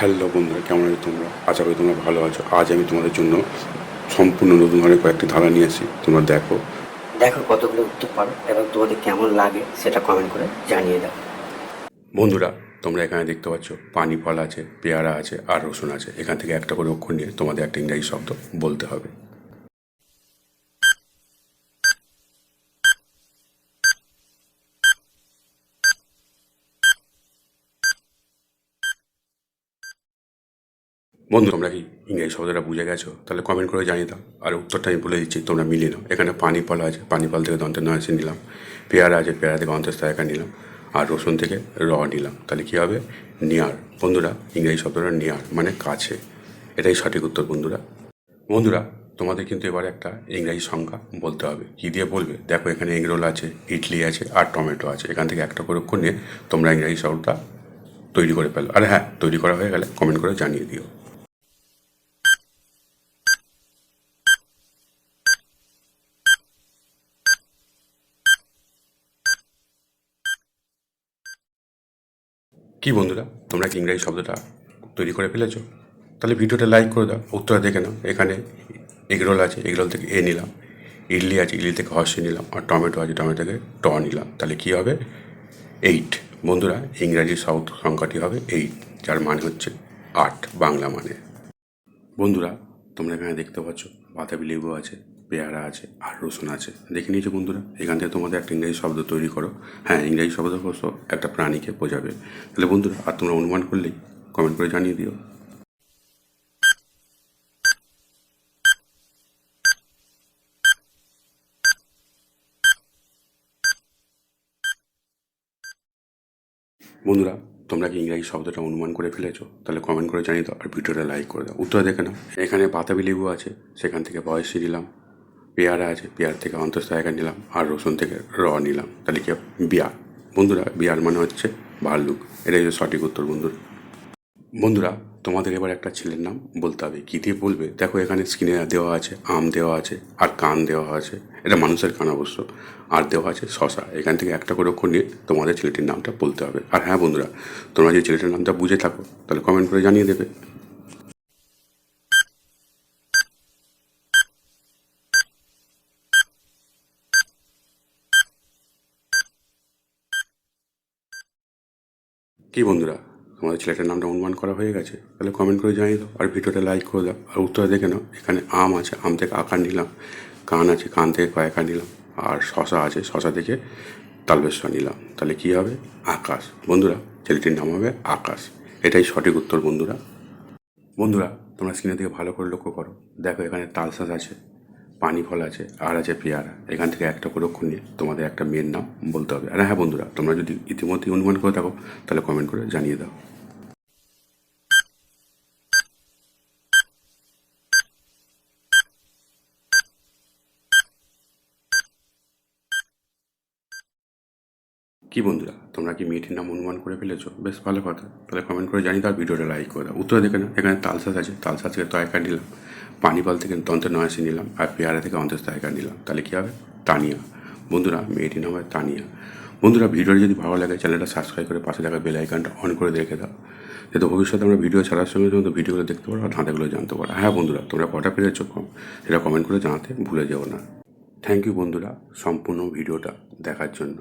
Hello বন্ধুরা, কেমন আছো তোমরা? আশা করি তোমরা ভালো আছো। আজ আমি তোমাদের জন্য সম্পূর্ণ নতুন ধরনের কয়েকটি ধারা নিয়ে এসেছি। তোমরা দেখো দেখো কতগুলো উত্তর পারো এবং তোমাদের কেমন লাগে সেটা কমেন্ট করে জানিয়ে দাও। বন্ধুরা, তোমরা এখানে দেখতে পাচ্ছ পানি ফল আছে, পেয়ারা আছে আর রসুন আছে। এখান থেকে একটা করে অক্ষর নিয়ে তোমাদের একটা ইংরাজি শব্দ বলতে হবে। বন্ধু, তোমরা কি ইংরেজি শব্দটা বুঝে গেছো? তাহলে কমেন্ট করে জানিয়ে দাও। আর উত্তরটা আমি বলে দিচ্ছি, তোমরা মিলিয়ে নাও। এখানে পানি ফল আছে, পানি ফল থেকে দন্তের নয়সে নিলাম। পেয়ারা আছে, পেয়ারা থেকে অন্তঃস্থায়িকা নিলাম। আর রসুন থেকে র নিলাম। তাহলে কী হবে? নিয়ার। বন্ধুরা, ইংরেজি শব্দটা নিয়ার মানে কাছে। এটাই সঠিক উত্তর বন্ধুরা। বন্ধুরা, তোমাদের কিন্তু এবার একটা ইংরাজি সংখ্যা বলতে হবে। কী দিয়ে বলবে? দেখো, এখানে এগরোল আছে, ইডলি আছে আর টমেটো আছে। এখান থেকে একটা করে অক্ষর নিয়ে তোমরা ইংরাজি শব্দটা তৈরি করে ফেলো। আর হ্যাঁ, তৈরি করা হয়ে গেলে কমেন্ট করে জানিয়ে দিও। কি বন্ধুরা, তোমরা কি ইংরাজি শব্দটা তৈরি করে ফেলেছো? তাহলে ভিডিওটা লাইক করে দাও, উত্তরটা দেখে নাও। এখানে এগরোল আছে, এগরোল থেকে এ নিলাম। ইডলি আছে, ইডলি থেকে হর্ষে নিলাম। আর টমেটো আছে, টমেটো থেকে ট নিলাম। তাহলে কী হবে? 8। বন্ধুরা, ইংরাজি সংখ্যাটি হবে 8, যার মানে হচ্ছে 8 বাংলা মানে। বন্ধুরা, তোমরা এখানে দেখতে পাচ্ছ বাতাবি লেবু আছে, পেয়ারা আছে আর রসুন আছে। দেখে নিয়েছো বন্ধুরা? এখান থেকে তোমাদের একটা ইংরেজি শব্দ তৈরি করো। হ্যাঁ, ইংরেজি শব্দ অবশ্য একটা প্রাণীকে বোঝাবে। তাহলে বন্ধুরা, আর তোমরা অনুমান করলেই কমেন্ট করে জানিয়ে দিও। বন্ধুরা, তোমরা কি ইংরাজি শব্দটা অনুমান করে ফেলেছো? তাহলে কমেন্ট করে জানিয়ে দাও আর ভিডিওটা লাইক করে দাও। উত্তর দেখে নাও। এখানে বাতাবি লেবু আছে, সেখান থেকে বয়সী নিলাম। পেয়ারা আছে, পেয়ার থেকে অন্তঃস্থায়িকা নিলাম। আর রসুন থেকে র নিলাম। তাহলে কি? বিয়ার। বন্ধুরা, বিয়ার মানে হচ্ছে ভাল্লুক। এটাই হচ্ছে সঠিক উত্তর বন্ধুরা। বন্ধুরা, তোমাদের এবার একটা ছেলের নাম বলতে হবে। কী দিয়ে বলবে? দেখো, এখানে স্ক্রিনে দেওয়া আছে আম দেওয়া আছে আর কান দেওয়া আছে। এটা মানুষের কান অবশ্য। আর দেওয়া আছে শশা। এখান থেকে একটা করে অক্ষর নিয়ে তোমাদের ছেলেটির নামটা বলতে হবে। আর হ্যাঁ বন্ধুরা, তোমরা যে ছেলেটির নামটা বুঝে থাকো তাহলে কমেন্ট করে জানিয়ে দেবে। কি বন্ধুরা, তোমাদের ছেলেটার নামটা অনুমান করা হয়ে গেছে? তাহলে কমেন্ট করে জানিয়ে দাও আর ভিডিওটা লাইক করে দাও। আর উত্তর দেখে নাও। এখানে আম আছে, আম থেকে আকার নিলাম। কান আছে, কান থেকে কয়েকার নিলাম। আর শশা আছে, শশা থেকে তালবেশ্ব নিলাম। তাহলে কী হবে? আকাশ। বন্ধুরা, ছেলেটির নাম হবে আকাশ। এটাই সঠিক উত্তর বন্ধুরা। বন্ধুরা, তোমরা স্ক্রিনের দিকে ভালো করে লক্ষ্য করো। দেখো, এখানে তালশাঁস আছে, পানি ফল আছে আর আছে পেয়ারা। এখান থেকে একটা করে অক্ষর নিয়ে তোমাদের একটা মেয়ের নাম বলতে হবে। আর হ্যাঁ বন্ধুরা, তোমরা যদি ইতিমধ্যে অনুমান করে থাকো তাহলে কমেন্ট করে জানিয়ে দাও। কি বন্ধুরা, তোমরা কি মেয়েটির নাম অনুমান করে ফেলেছো? বেশ ভালো কথা। তাহলে কমেন্ট করে জানিয়ে দাও, ভিডিওটা লাইক করে দাও। উত্তর দেখে নাও। এখানে তালশাঁস আছে, তালশাঁস থেকে তয়কা নিলাম। পানিপাল থেকে দন্তের নয়াসি নিলাম। আর পেয়ারা থেকে অন্তঃস্থায়িকা নিলাম। তাহলে কী হবে? তানিয়া। বন্ধুরা, মেয়েটির নাম হয় তানিয়া। বন্ধুরা, ভিডিওটি যদি ভালো লাগে চ্যানেলটা সাবস্ক্রাইব করে পাশে থাকা বেল আইকনটা অন করে রেখে দাও, যাতে ভবিষ্যতে আমরা ভিডিও ছাড়ার সঙ্গে সঙ্গে ভিডিওগুলো দেখতে পারো আর ধাঁধাগুলো জানতে পারো। হ্যাঁ বন্ধুরা, তোমরা কটা পেরেছো কম সেটা কমেন্ট করে জানাতে ভুলে যেও না। থ্যাংক ইউ বন্ধুরা, সম্পূর্ণ ভিডিওটা দেখার জন্য।